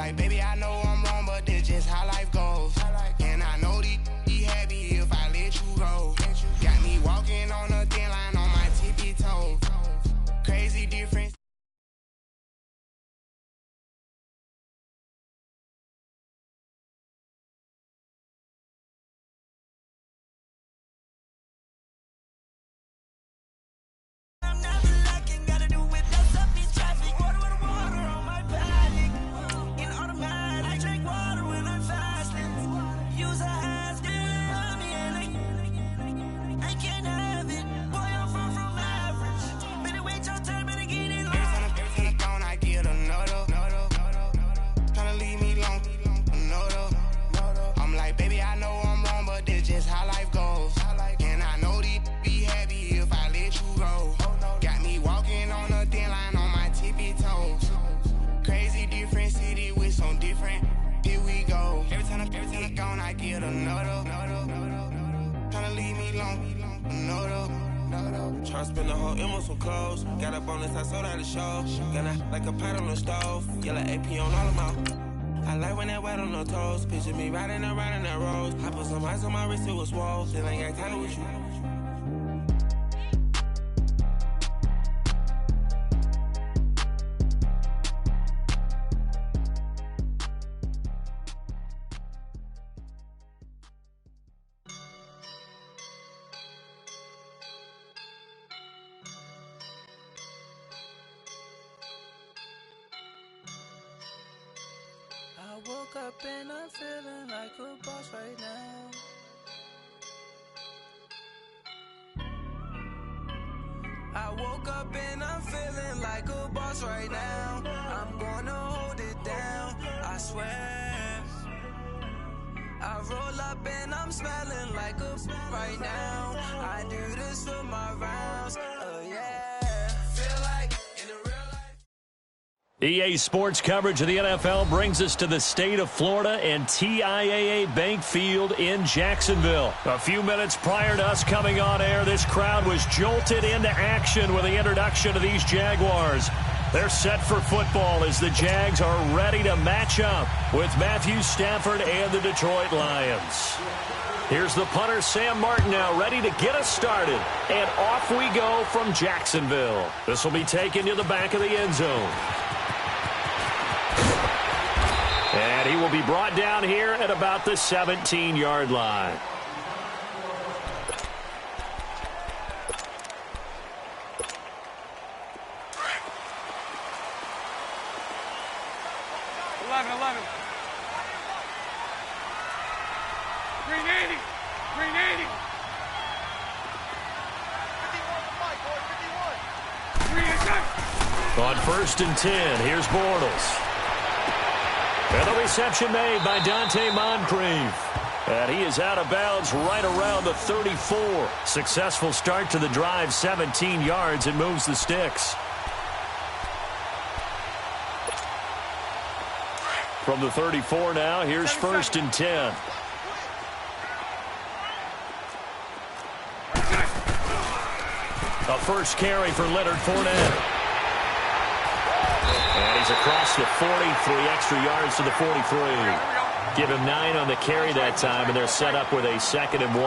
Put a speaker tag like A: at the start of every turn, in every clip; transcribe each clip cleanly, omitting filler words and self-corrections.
A: like, baby, I know I'm wrong, but this just how life goes. And I know these be happy if I let you go. Got me walking on a thin line on my tippy toes. Crazy difference.
B: Try to spend the whole M on some clothes. Got up on this, I sold out the show. Gonna like a pot on the stove. Yellow AP on all of my. I like when that wet on the toes. Picture me riding around in that rose. I put some ice on my wrist, it was swole. Still ain't got time with you.
C: I woke up and I'm feeling like a boss right now. I woke up and I'm feeling like a boss right now. I'm gonna hold it down, I swear. I roll up and I'm smelling like a right now. I do this for my rounds, yeah. Feel like in the real life.
D: EA Sports coverage of the NFL brings us to the state of Florida and TIAA Bank Field in Jacksonville. A few minutes prior to us coming on air, this crowd was jolted into action with the introduction of these Jaguars. They're set for football as the Jags are ready to match up with Matthew Stafford and the Detroit Lions. Here's the punter, Sam Martin, now ready to get us started. And off we go from Jacksonville. This will be taken to the back of the end zone. And he will be brought down here at about the 17-yard line. On 1st and 10, here's Bortles. And the reception made by Dante Moncrief. And he is out of bounds right around the 34. Successful start to the drive, 17 yards, and moves the sticks. From the 34 now, here's 1st and 10. A first carry for Leonard Fournette. And he's across the 40, 3 extra yards to the 43. Give him 9 on the carry that time, and they're set up with a 2nd and 1.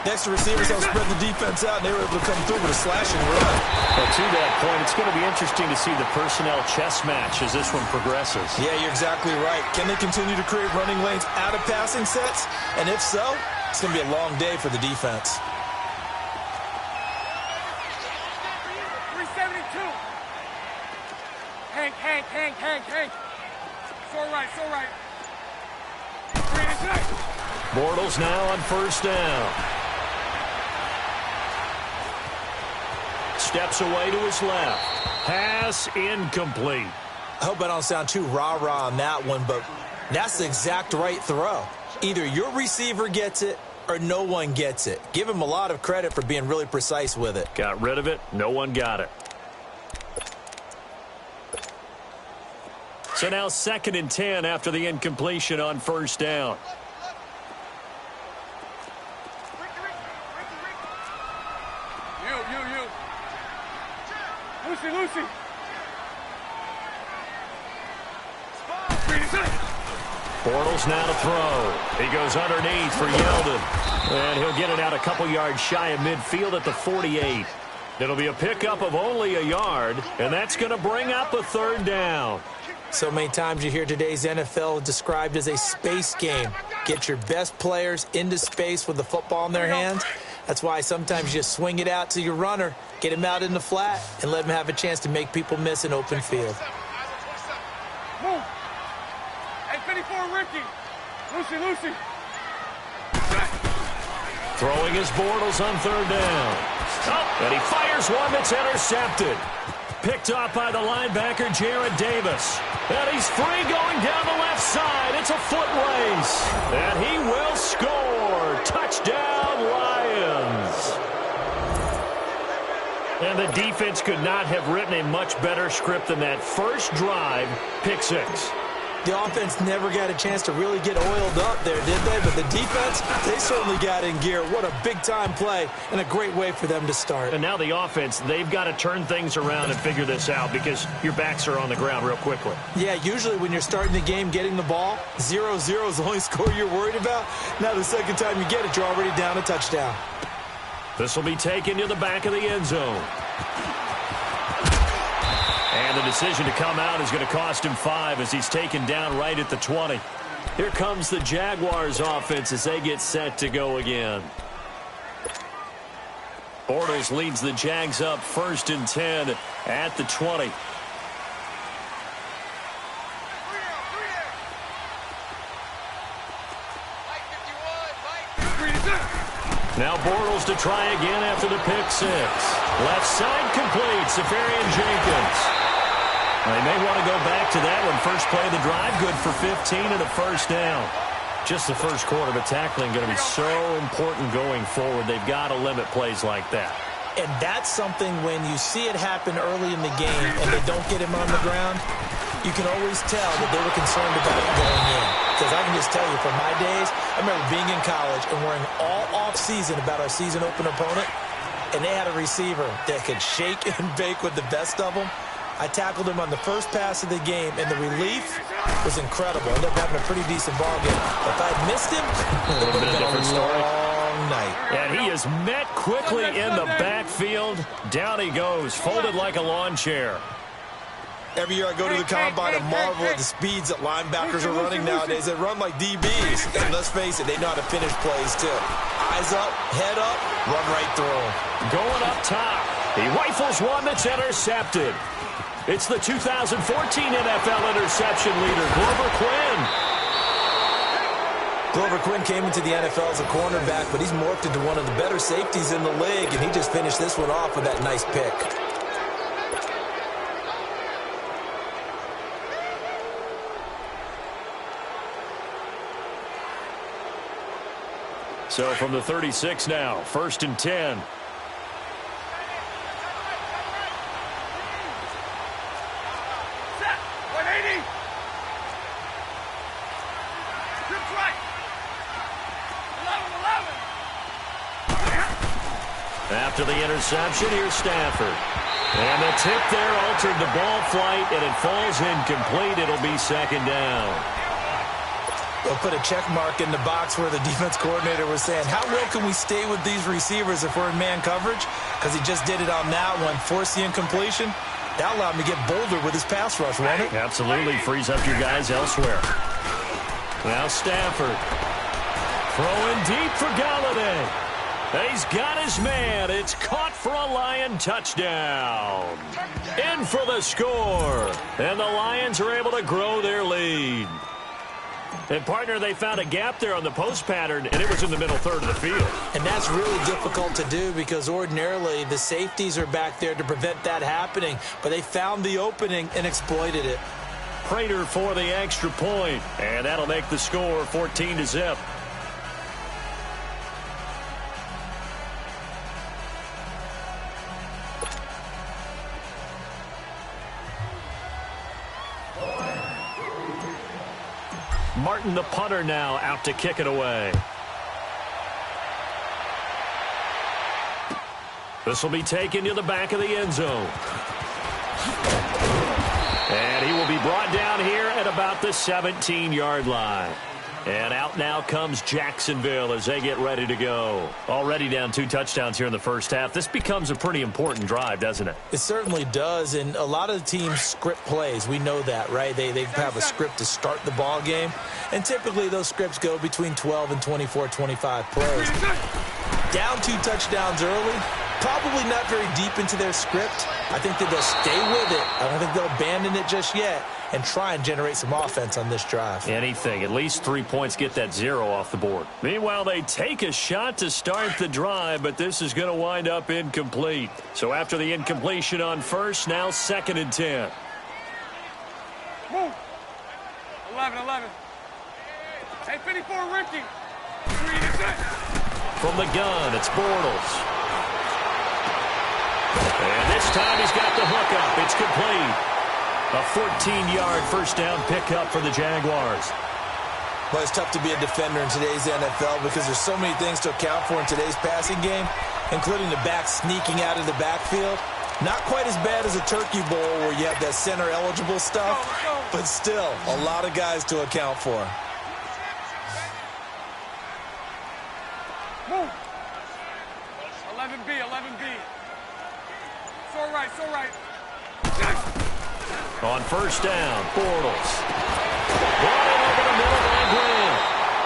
E: Next, the receivers help spread the defense out, and they were able to come through with a slashing run.
D: But to that point, it's going to be interesting to see the personnel chess match as this one progresses.
E: Yeah, you're exactly right. Can they continue to create running lanes out of passing sets? And if so, it's going to be a long day for the defense.
F: Hank. So right.
D: Bortles now on 1st down. Steps away to his left. Pass incomplete.
E: I hope I don't sound too rah-rah on that one, but that's the exact right throw. Either your receiver gets it or no one gets it. Give him a lot of credit for being really precise with it.
D: Got rid of it. No one got it. So now 2nd and 10 after the incompletion on 1st down.
F: You. Lucy.
D: Bortles now to throw. He goes underneath for Yeldon. And he'll get it out a couple yards shy of midfield at the 48. It'll be a pickup of only a yard, and that's going to bring up a third down.
E: So many times you hear today's NFL described as a space game. Get your best players into space with the football in their hands. That's why sometimes you just swing it out to your runner, get him out in the flat, and let him have a chance to make people miss an open field.
F: Move. Hey, 54, Ricky. Lucy.
D: Throwing his Bortles on third down. And he fires one that's intercepted. Picked off by the linebacker, Jared Davis. And he's free going down the left side. It's a foot race. And he will score. Touchdown, Lions. And the defense could not have written a much better script than that first drive, pick six.
E: The offense never got a chance to really get oiled up there, did they? But the defense, they certainly got in gear. What a big-time play and a great way for them to start.
D: And now the offense, they've got to turn things around and figure this out because your backs are on the ground real quickly.
E: Yeah, usually when you're starting the game getting the ball, 0-0 is the only score you're worried about. Now the second time you get it, you're already down a touchdown.
D: This will be taken to the back of the end zone. And the decision to come out is going to cost him 5 as he's taken down right at the 20. Here comes the Jaguars offense as they get set to go again. Bortles leads the Jags up 1st and 10 at the 20. Now Bortles to try again after the pick 6. Left side complete. Safarian Jenkins. They may want to go back to that one. First play of the drive, good for 15 and a first down. Just the first quarter, but tackling going to be so important going forward. They've got to limit plays like that.
E: And that's something when you see it happen early in the game and they don't get him on the ground, you can always tell that they were concerned about it going in. Because I can just tell you, from my days, I remember being in college and worrying all off-season about our season open opponent, and they had a receiver that could shake and bake with the best of them. I tackled him on the first pass of the game, and the relief was incredible. Ended up having a pretty decent ball game. If I'd missed him, it would have been a long night.
D: And he is met quickly in the backfield. Down he goes, folded like a lawn chair.
E: Every year I go to the combine and marvel at the speeds that linebackers are running nowadays. They run like DBs. And let's face it, they know how to finish plays too. Eyes up, head up, run right through them. Going up top.
D: He rifles one that's intercepted. It's the 2014 NFL interception leader, Glover Quinn.
E: Glover Quinn came into the NFL as a cornerback, but he's morphed into one of the better safeties in the league, and he just finished this one off with that nice pick.
D: So from the 36 now, 1st and 10. After the interception, here's Stafford. And the tip there altered the ball flight, and it falls incomplete. It'll be 2nd down.
E: They'll put a check mark in the box where the defense coordinator was saying, how well can we stay with these receivers if we're in man coverage? Because he just did it on that one, forced the incompletion. That allowed him to get bolder with his pass rush, won't it?
D: Absolutely, frees up your guys elsewhere. Now Stafford. Throwing deep for Galladay. He's got his man. It's caught for a Lion touchdown. In for the score. And the Lions are able to grow their lead. And, partner, they found a gap there on the post pattern, and it was in the middle third of the field.
E: And that's really difficult to do because ordinarily the safeties are back there to prevent that happening. But they found the opening and exploited it.
D: Prater for the extra point. And that'll make the score 14-0. Martin, the punter, now out to kick it away. This will be taken to the back of the end zone. And he will be brought down here at about the 17-yard line. And out now comes Jacksonville as they get ready to go. Already down 2 touchdowns here in the first half. This becomes a pretty important drive, doesn't it?
E: It certainly does, and a lot of the teams script plays. We know that, right? They have a script to start the ball game, and typically those scripts go between 12 and 24, 25 plays. Down 2 touchdowns early, probably not very deep into their script. I think that they'll stay with it. I don't think they'll abandon it just yet and try and generate some offense on this drive.
D: Anything. At least 3 points, get that 0 off the board. Meanwhile, they take a shot to start the drive, but this is going to wind up incomplete. So after the incompletion on first, now 2nd and 10.
F: Move. 11. Hey, 54, Ricky. 3 to 6.
D: From the gun, it's Bortles. And this time he's got the hook up. It's complete. A 14-yard first down pickup for the Jaguars.
E: Well, it's tough to be a defender in today's NFL because there's so many things to account for in today's passing game, including the back sneaking out of the backfield. Not quite as bad as a Turkey Bowl where you have that center-eligible stuff, but still a lot of guys to account for.
F: Move. 11B. So right.
D: On first down, Bortles. Brought it over the middle by Graham.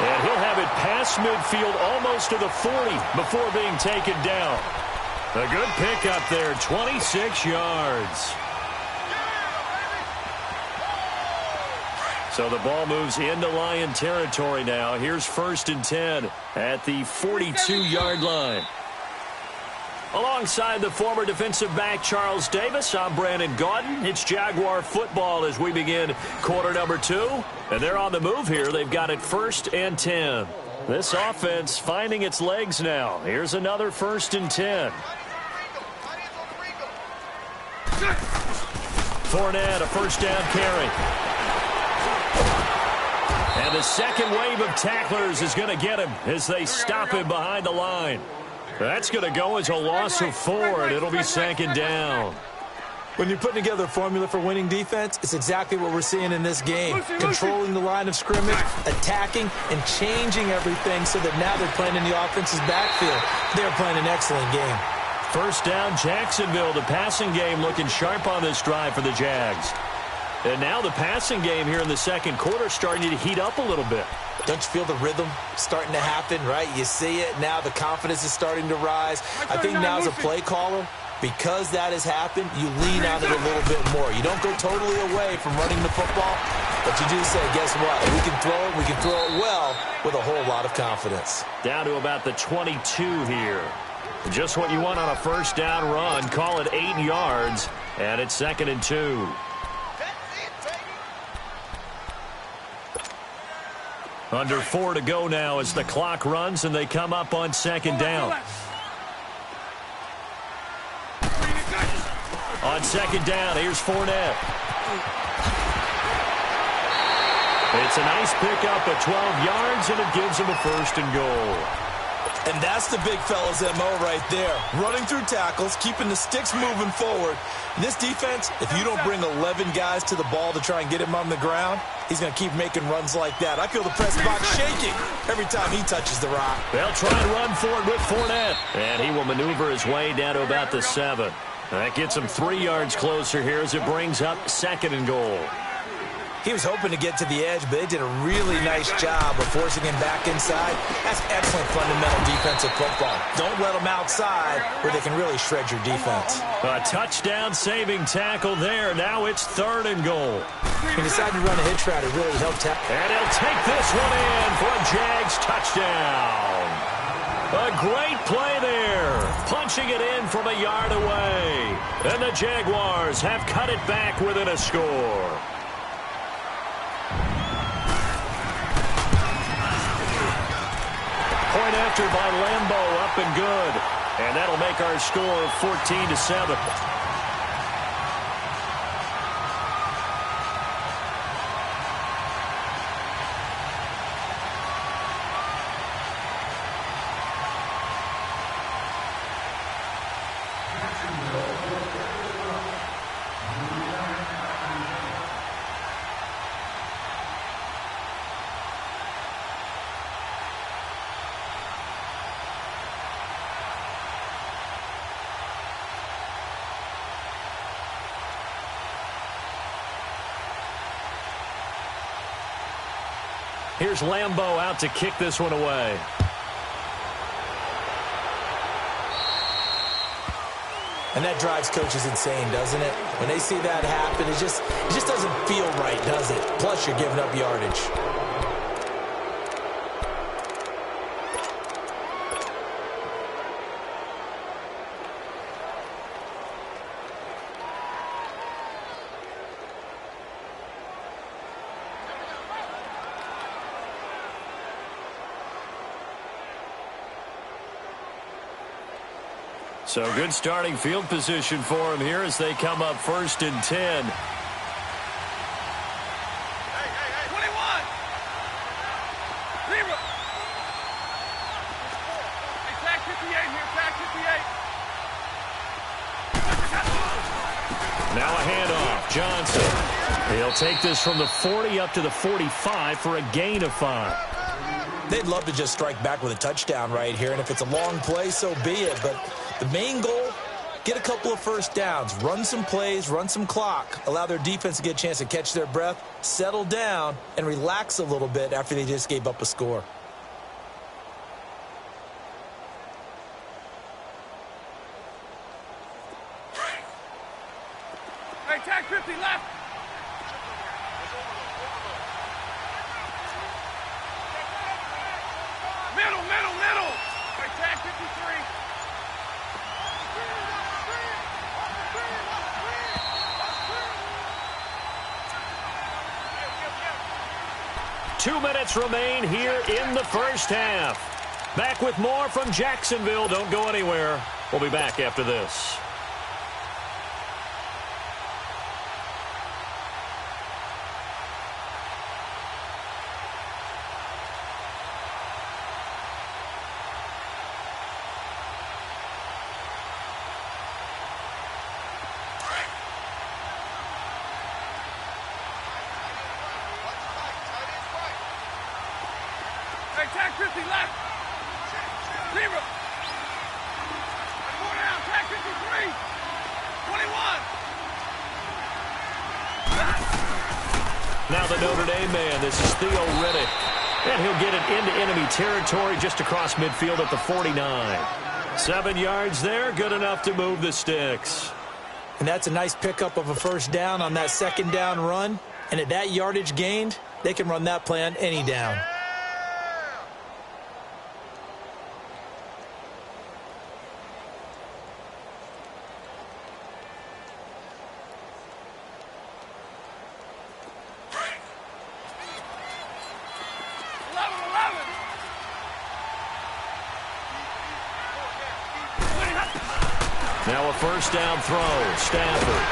D: And he'll have it past midfield almost to the 40 before being taken down. A good pickup there, 26 yards. So the ball moves into Lion territory now. Here's 1st and 10 at the 42-yard line. Alongside the former defensive back Charles Davis, I'm Brandon Gaudin. It's Jaguar football as we begin quarter number 2. And they're on the move here. They've got it 1st and 10. This offense finding its legs now. Here's another 1st and 10. Fournette, a first down carry. And the second wave of tacklers is going to get him as they stop him behind the line. That's going to go as a loss of 4, and it'll be 2nd down.
E: When you're putting together a formula for winning defense, it's exactly what we're seeing in this game. Controlling the line of scrimmage, attacking, and changing everything so that now they're playing in the offense's backfield. They're playing an excellent game.
D: First down, Jacksonville. The passing game looking sharp on this drive for the Jags. And now the passing game here in the second quarter starting to heat up a little bit.
E: Don't you feel the rhythm starting to happen, right? You see it. Now the confidence is starting to rise. I think now as a play caller, because that has happened, you lean on it a little bit more. You don't go totally away from running the football, but you do say, guess what? We can throw it well with a whole lot of confidence.
D: Down to about the 22 here. Just what you want on a first down run. Call it 8 yards, and it's 2nd and 2. Under 4 to go now as the clock runs and they come up on 2nd down. On 2nd down, here's Fournette. It's a nice pickup of 12 yards, and it gives him a 1st and goal.
E: And that's the big fella's MO right there. Running through tackles, keeping the sticks moving forward. This defense, if you don't bring 11 guys to the ball to try and get him on the ground, he's going to keep making runs like that. I feel the press box shaking every time he touches the rock.
D: They'll try and run for it with Fournette. And he will maneuver his way down to about the 7. That gets him 3 yards closer here as it brings up 2nd and goal.
E: He was hoping to get to the edge, but they did a really nice job of forcing him back inside. That's excellent fundamental defensive football. Don't let them outside where they can really shred your defense.
D: A touchdown-saving tackle there. Now it's 3rd and goal.
E: He decided to run a hitch route. It really helped out.
D: And he'll take this one in for a Jags touchdown. A great play there. Punching it in from a yard away. And the Jaguars have cut it back within a score. Point after by Lambeau, up and good. And that'll make our score 14-7. Here's Lambeau out to kick this one away.
E: And that drives coaches insane, doesn't it? When they see that happen, it just doesn't feel right, does it? Plus, you're giving up yardage.
D: So good starting field position for him here as they come up 1st and 10.
F: Hey, 21. Zero. Hey, tag 58 here. Tag 58.
D: Now a handoff. Johnson. He'll take this from the 40 up to the 45 for a gain of 5.
E: They'd love to just strike back with a touchdown right here, and if it's a long play, so be it. But the main goal, get a couple of first downs, run some plays, run some clock, allow their defense to get a chance to catch their breath, settle down, and relax a little bit after they just gave up a score.
F: Hey, tag 50 left. Middle. Hey, tag 53.
D: 2 minutes remain here in the first half. Back with more from Jacksonville. Don't go anywhere. We'll be back after this.
F: Hey, tag 50 left. Zero. 4 down. Tag 53. 21.
D: Now the Notre Dame man. This is Theo Riddick. And he'll get it into enemy territory just across midfield at the 49. 7 yards there. Good enough to move the sticks.
E: And that's a nice pickup of a first down on that second down run. And at that yardage gained, they can run that play on any down.
D: Now a first down throw. Stafford.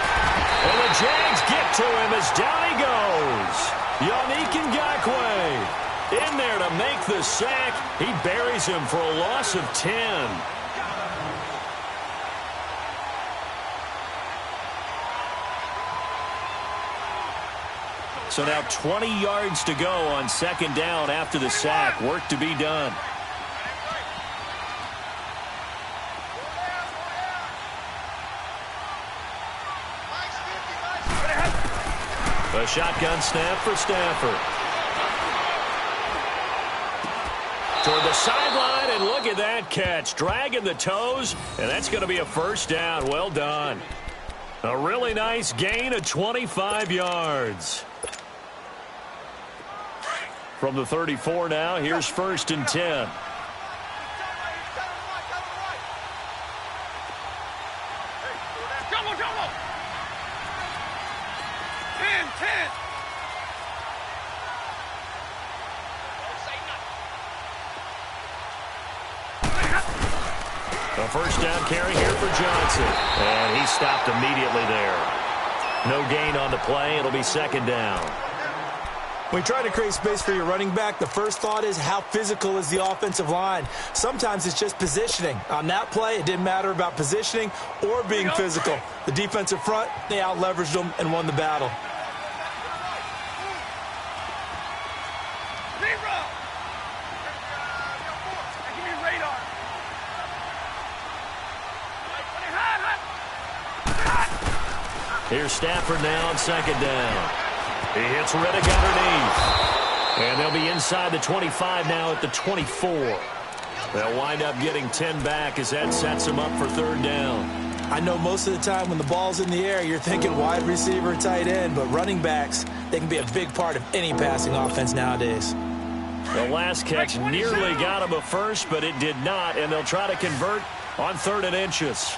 D: And the Jags get to him as down he goes. Yannick Ngakoue in there to make the sack. He buries him for a loss of 10. So now 20 yards to go on second down after the sack. Work to be done. A shotgun snap for Stafford. Toward the sideline, and look at that catch. Dragging the toes, and that's going to be a first down. Well done. A really nice gain of 25 yards. From the 34 now, here's 1st and 10.
F: Jumbo. 10.
D: A first down carry here for Johnson. And he stopped immediately there. No gain on the play. It'll be second down.
E: When you try to create space for your running back, the first thought is how physical is the offensive line. Sometimes it's just positioning. On that play, it didn't matter about positioning or being physical. The defensive front, they out-leveraged them and won the battle.
F: Give me radar.
D: Here's Stafford now on second down. He hits Riddick underneath. And they'll be inside the 25 now at the 24. They'll wind up getting 10 back as that sets them up for third down.
E: I know most of the time when the ball's in the air, you're thinking wide receiver, tight end, but running backs, they can be a big part of any passing offense nowadays.
D: The last catch nearly got him a first, but it did not, and they'll try to convert on 3rd and inches.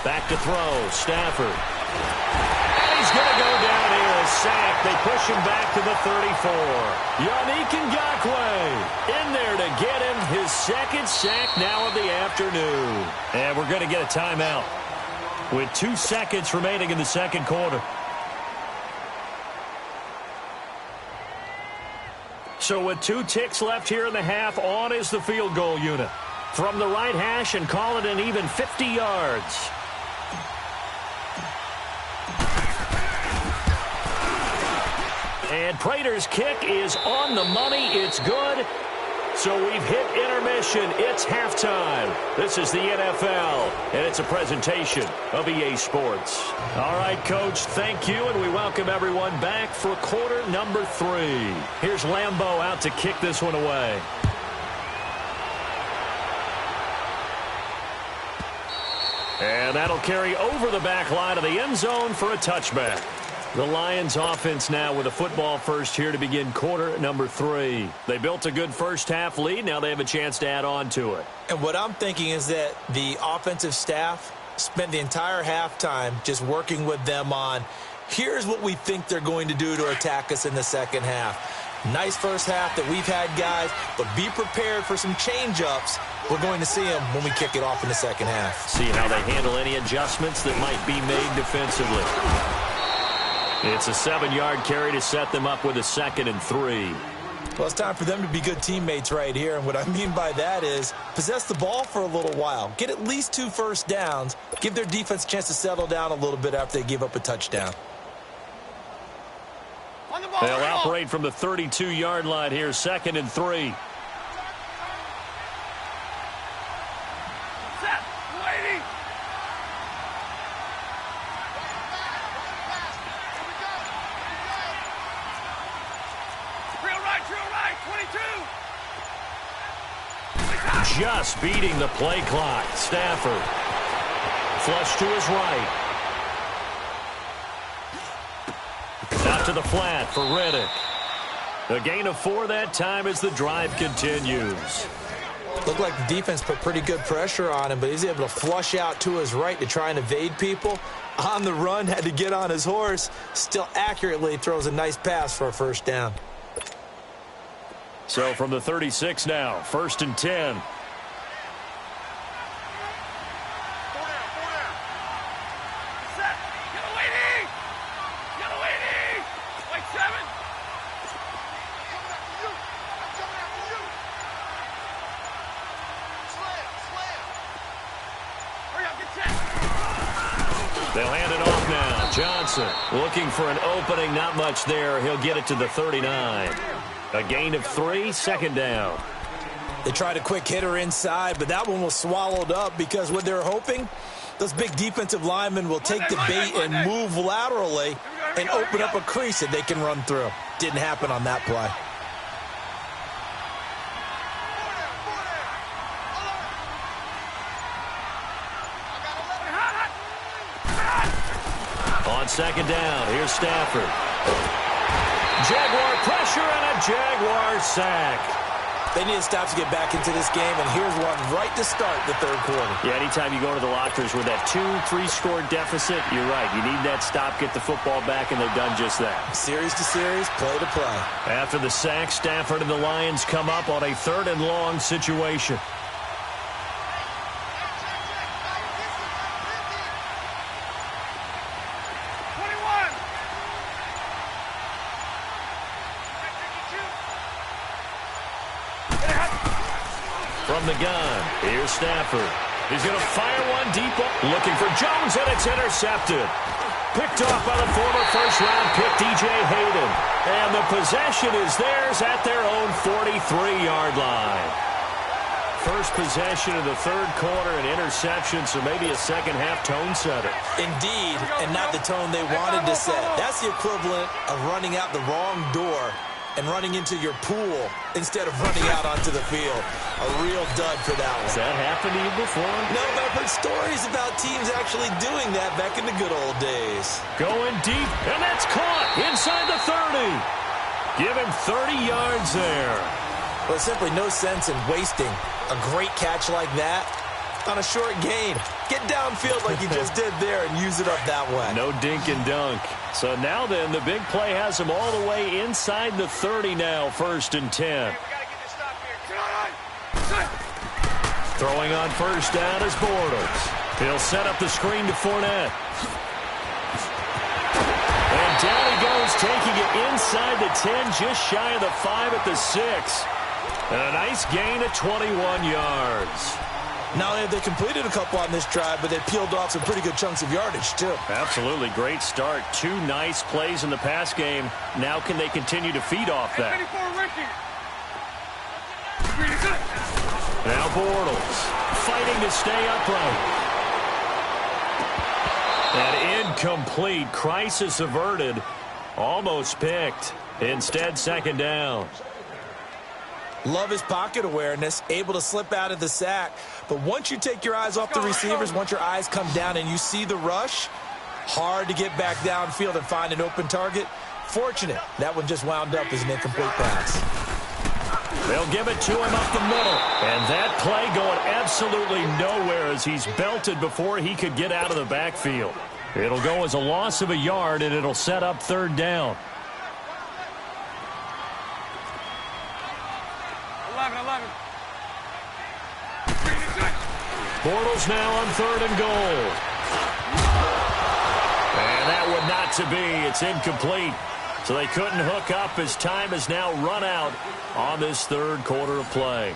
D: Back to throw, Stafford. And he's going to go down here, a sack. They push him back to the 34. Yannick Ngakoue in there to get him his second sack now of the afternoon. And we're going to get a timeout with 2 seconds remaining in the second quarter. So with 2 ticks left here in the half, on is the field goal unit. From the right hash and call it an even 50 yards. And Prater's kick is on the money. It's good. So we've hit intermission. It's halftime. This is the NFL, and it's a presentation of EA Sports. All right, Coach, thank you, and we welcome everyone back for quarter number 3. Here's Lambeau out to kick this one away. And that'll carry over the back line of the end zone for a touchback. The Lions offense now with a football first here to begin quarter number 3. They built a good first half lead. Now they have a chance to add on to it.
E: And what I'm thinking is that the offensive staff spent the entire halftime just working with them on, here's what we think they're going to do to attack us in the second half. Nice first half that we've had, guys, but be prepared for some change-ups. We're going to see them when we kick it off in the second half.
D: See how they handle any adjustments that might be made defensively. It's a 7-yard carry to set them up with a 2nd and 3.
E: Well, it's time for them to be good teammates right here, and what I mean by that is possess the ball for a little while, get at least 2 first downs, give their defense a chance to settle down a little bit after they give up a touchdown.
D: They'll operate from the 32-yard line here, 2nd and 3. Just beating the play clock. Stafford. Flush to his right. Out to the flat for Riddick. A gain of 4 that time as the drive continues.
E: Looked like the defense put pretty good pressure on him, but he's able to flush out to his right to try and evade people. On the run, had to get on his horse. Still accurately throws a nice pass for a first down.
D: So from the 36 now, 1st and 10. They'll hand it off now. Johnson looking for an opening. Not much there. He'll get it to the 39. A gain of 3, 2nd down.
E: They tried a quick hitter inside, but that one was swallowed up because what they're hoping, those big defensive linemen will take the bait and move laterally and open up a crease that they can run through. Didn't happen on that play.
D: On 2nd down, here's Stafford. Jaguar pressure and a Jaguar sack.
E: They need to stop to get back into this game, and here's one right to start the 3rd quarter.
D: Yeah, anytime you go to the lockers with that 2-3 score deficit, you're right. You need that stop, get the football back, and they've done just that.
E: Series to series, play to play.
D: After the sack, Stafford and the Lions come up on a 3rd and long situation. From the gun, here's Stafford. He's going to fire one deep, looking for Jones, and it's intercepted. Picked off by the former first-round pick, DJ Hayden. And the possession is theirs at their own 43-yard line. First possession of the third quarter, an interception, so maybe a second-half tone setter.
E: Indeed, and not the tone they wanted to set. That's the equivalent of running out the wrong door and running into your pool instead of running out onto the field. A real dud for that one.
D: Has that happened to you before?
E: No, but I've heard stories about teams actually doing that back in the good old days.
D: Going deep, and that's caught inside the 30. Give him 30 yards there.
E: Well, simply no sense in wasting a great catch like that on a short gain. Get downfield like you just did there and use it up that way.
D: No dink and dunk. So now then, the big play has him all the way inside the 30 now, 1st and 10. Throwing on first down is Bortles. He'll set up the screen to Fournette. And down he goes, taking it inside the 10, just shy of the 5 at the 6. And a nice gain of 21 yards.
E: Not only have they completed a couple on this drive, but they peeled off some pretty good chunks of yardage, too.
D: Absolutely. Great start. 2 nice plays in the pass game. Now can they continue to feed off that? Now Bortles fighting to stay upright. And incomplete. Crisis averted. Almost picked. Instead, 2nd down.
E: Love his pocket awareness, able to slip out of the sack. But once you take your eyes off the receivers, once your eyes come down and you see the rush, hard to get back downfield and find an open target. Fortunate, that one just wound up as an incomplete pass.
D: They'll give it to him up the middle. And that play going absolutely nowhere as he's belted before he could get out of the backfield. It'll go as a loss of a yard, and it'll set up 3rd down.
F: 11.
D: Bortles now on 3rd and goal. And that would not to be. It's incomplete. So they couldn't hook up as time has now run out on this 3rd quarter of play.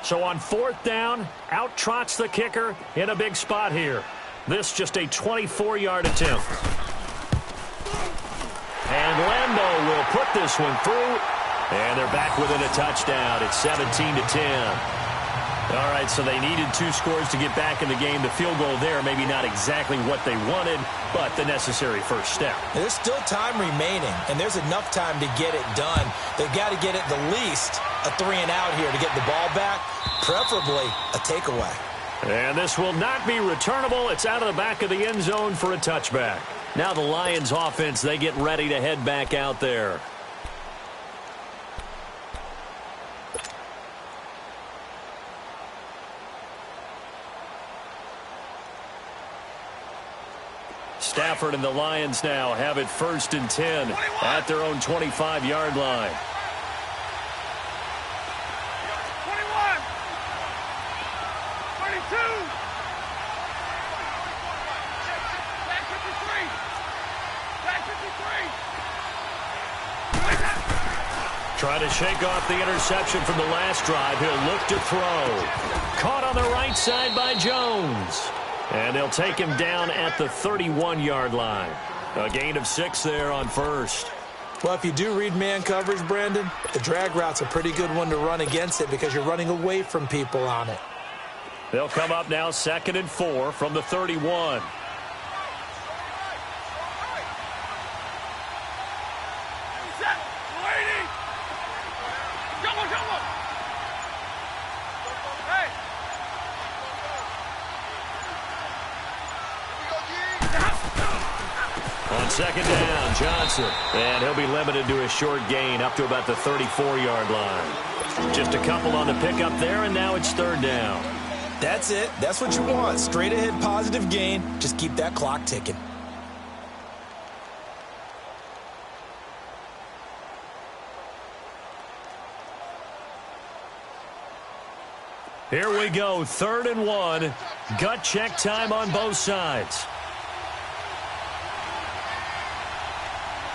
D: So on 4th down, out trots the kicker in a big spot here. This just a 24-yard attempt. And Lambeau will put this one through. And they're back within a touchdown. It's 17-10. All right, so they needed 2 scores to get back in the game. The field goal there, maybe not exactly what they wanted, but the necessary first step.
E: There's still time remaining, and there's enough time to get it done. They've got to get at the least a 3-and-out here to get the ball back, preferably a takeaway.
D: And this will not be returnable. It's out of the back of the end zone for a touchback. Now the Lions offense, they get ready to head back out there. Stafford and the Lions now have it 1st and 10 at their own 25-yard line.
F: 21. 22. Back 53. Back 53.
D: Trying to shake off the interception from the last drive. He'll look to throw. Caught on the right side by Jones. And they'll take him down at the 31-yard line. A gain of 6 there on 1st.
E: Well, if you do read man coverage, Brandon, the drag route's a pretty good one to run against it because you're running away from people on it.
D: They'll come up now 2nd and 4 from the 31. On 2nd down, Johnson. And he'll be limited to a short gain up to about the 34-yard line. Just a couple on the pickup there, and now it's 3rd down.
E: That's it. That's what you want. Straight ahead positive gain. Just keep that clock ticking.
D: Here we go, 3rd and 1. Gut check time on both sides.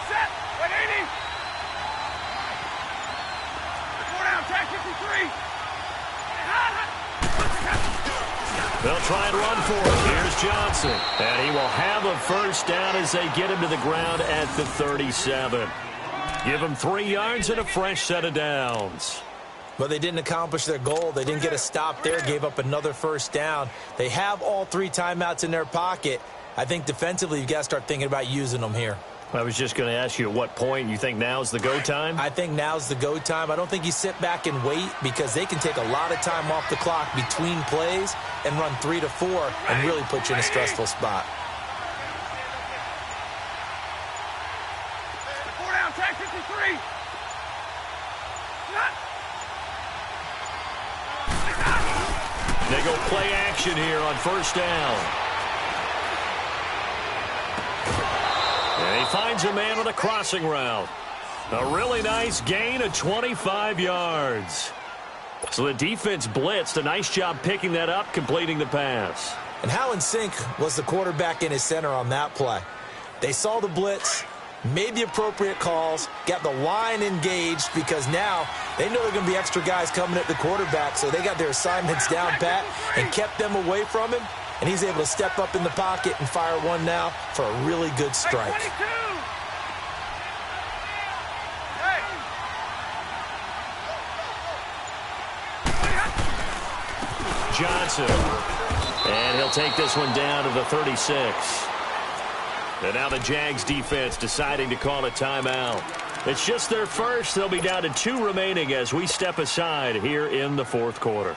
F: Set. 180. 4 down. Track 53.
D: They'll try and run for it. Here's Johnson. And he will have a first down as they get him to the ground at the 37. Give him 3 yards and a fresh set of downs.
E: But they didn't accomplish their goal. They didn't get a stop there, gave up another first down. They have all 3 timeouts in their pocket. I think defensively you've got to start thinking about using them here.
D: I was just going to ask you at what point you think now's the go time?
E: I think now's the go time. I don't think you sit back and wait because they can take a lot of time off the clock between plays and run 3 to 4 and really put you in a stressful spot.
F: 4 down, track 53.
D: They go play action here on first down. And he finds a man on a crossing route. A really nice gain of 25 yards. So the defense blitzed. A nice job picking that up, completing the pass.
E: And how in sync was the quarterback in his center on that play? They saw the blitz, made the appropriate calls, got the line engaged because now they know there are going to be extra guys coming at the quarterback, so they got their assignments down pat and kept them away from him. And he's able to step up in the pocket and fire one now for a really good strike.
D: Johnson. And he'll take this one down to the 36. And now the Jags defense deciding to call a timeout. It's just their first. They'll be down to 2 remaining as we step aside here in the 4th quarter.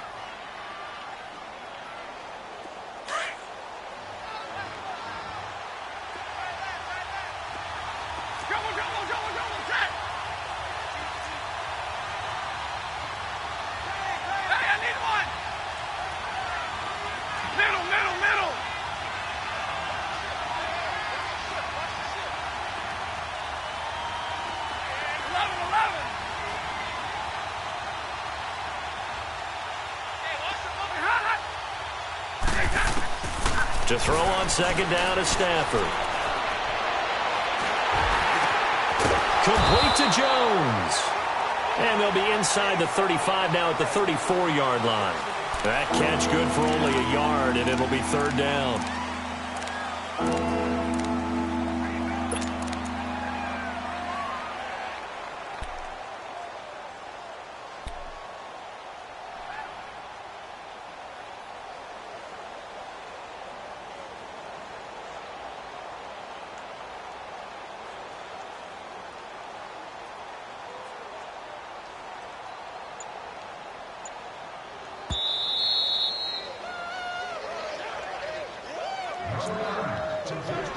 D: To throw on second down is Stafford. Complete to Jones. And they'll be inside the 35 now at the 34-yard line. That catch good for only a yard, and it'll be 3rd down.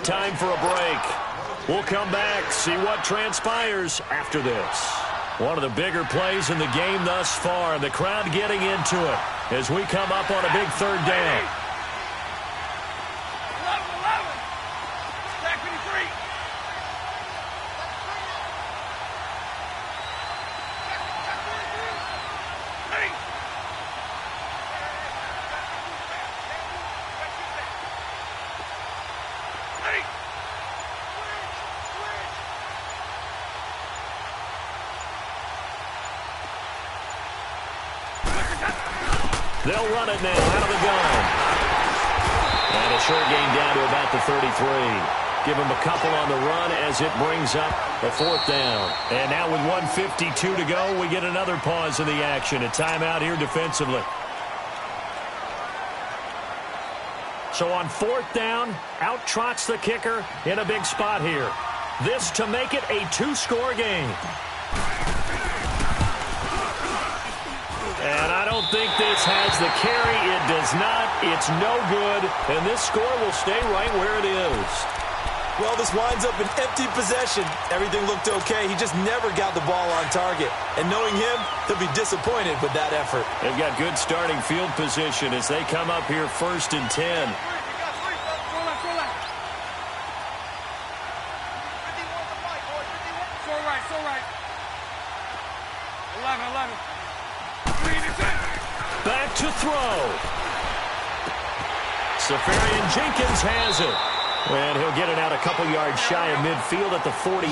D: Time for a break. We'll come back, see what transpires after this. One of the bigger plays in the game thus far, and the crowd getting into it as we come up on a big 3rd down.
F: 11. Track 53.
D: They'll run it now out of the gun. And a short gain down to about the 33. Give them a couple on the run as it brings up a 4th down. And now with 1:52 to go, we get another pause in the action. A timeout here defensively. So on 4th down, out trots the kicker in a big spot here. This to make it a 2-score game. And I don't think this has the carry. It does not. It's no good. And this score will stay right where it is.
E: Well, this winds up an empty possession. Everything looked okay. He just never got the ball on target. And knowing him, he'll be disappointed with that effort.
D: They've got good starting field position as they come up here 1st and 10.
F: So right. 11.
D: Back to throw. Safarian Jenkins has it. And he'll get it out a couple yards shy of midfield at the 48.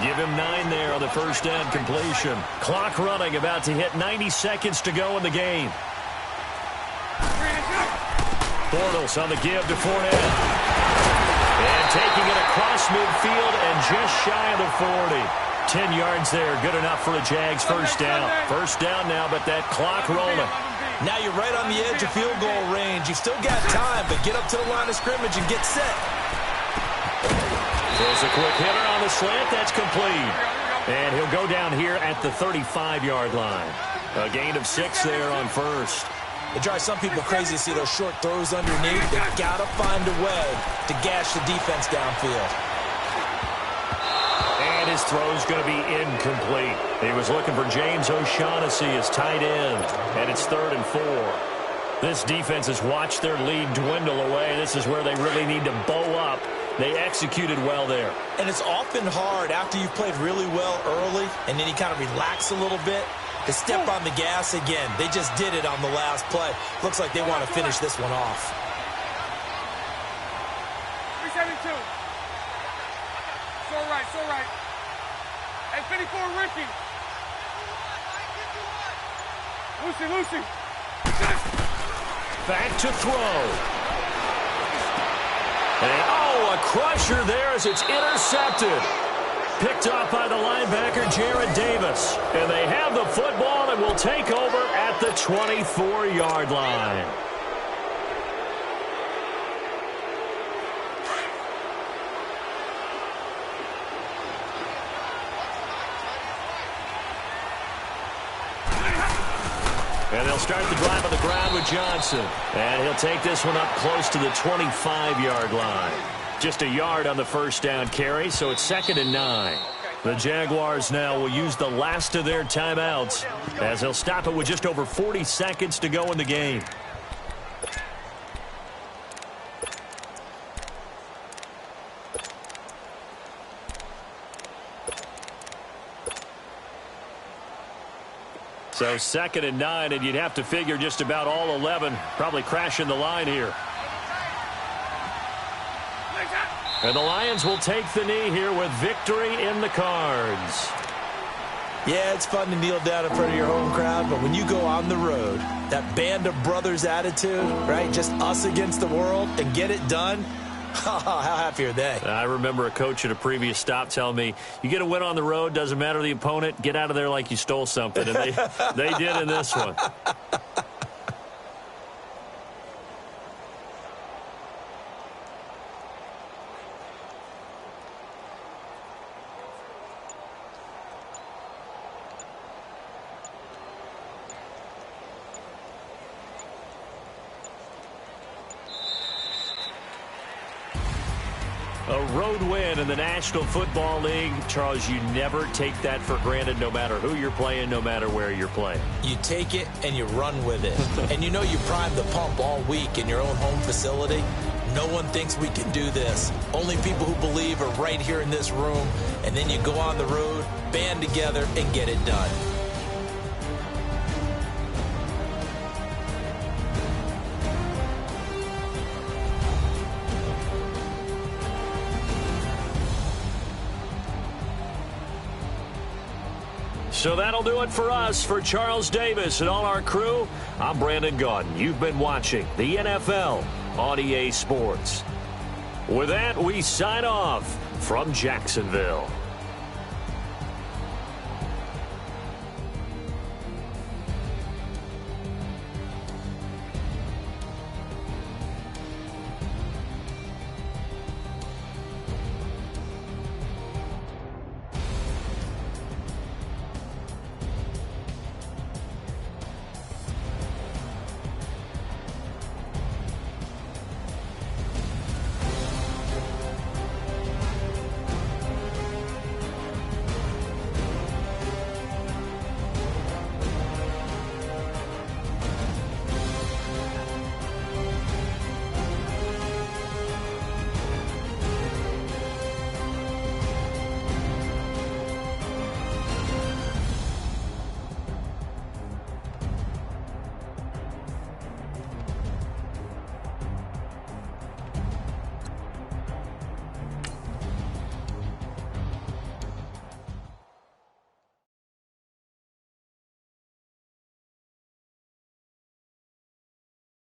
D: Give him 9 there on the first down completion. Clock running, about to hit 90 seconds to go in the game. Bortles on the give to Fournette. And taking it across midfield and just shy of the 40. 10 yards there, good enough for a Jags first down. First down now, but that clock rolling.
E: Now you're right on the edge of field goal range. You've still got time, but get up to the line of scrimmage and get set.
D: There's a quick hitter on the slant. That's complete. And he'll go down here at the 35-yard line. A gain of 6 there on first.
E: It drives some people crazy to see those short throws underneath. They've got to find a way to gash the defense downfield.
D: And his throw's going to be incomplete. He was looking for James O'Shaughnessy as tight end. And it's 3rd and 4. This defense has watched their lead dwindle away. This is where they really need to bow up. They executed well there.
E: And it's often hard after you've played really well early and then you kind of relax a little bit to step on the gas again. They just did it on the last play. Looks like they want to finish this one off.
F: 372. So right, so right. Hey, 54, Ricky. Lucy.
D: Back to throw. And, oh, a crusher there as it's intercepted. Picked off by the linebacker, Jared Davis. And they have the football and will take over at the 24-yard line. And they'll start the drive on the ground with Johnson. And he'll take this one up close to the 25-yard line. Just a yard on the first down carry, so it's 2nd and 9. The Jaguars now will use the last of their timeouts as they'll stop it with just over 40 seconds to go in the game. So 2nd and 9, and you'd have to figure just about all 11 probably crashing the line here. And the Lions will take the knee here with victory in the cards.
E: Yeah, it's fun to kneel down in front of your home crowd, but when you go on the road, that band of brothers attitude, right, just us against the world, and get it done, how happy are they?
D: I remember a coach at a previous stop telling me, you get a win on the road, doesn't matter the opponent, get out of there like you stole something. And they did in this one. A road win in the National Football League. Charles, you never take that for granted no matter who you're playing, no matter where you're playing.
E: You take it and you run with it. And you know you primed the pump all week in your own home facility. No one thinks we can do this. Only people who believe are right here in this room. And then you go on the road, band together, and get it done.
D: So that'll do it for us. For Charles Davis and all our crew, I'm Brandon Gaudin. You've been watching the NFL on EA Sports. With that, we sign off from Jacksonville.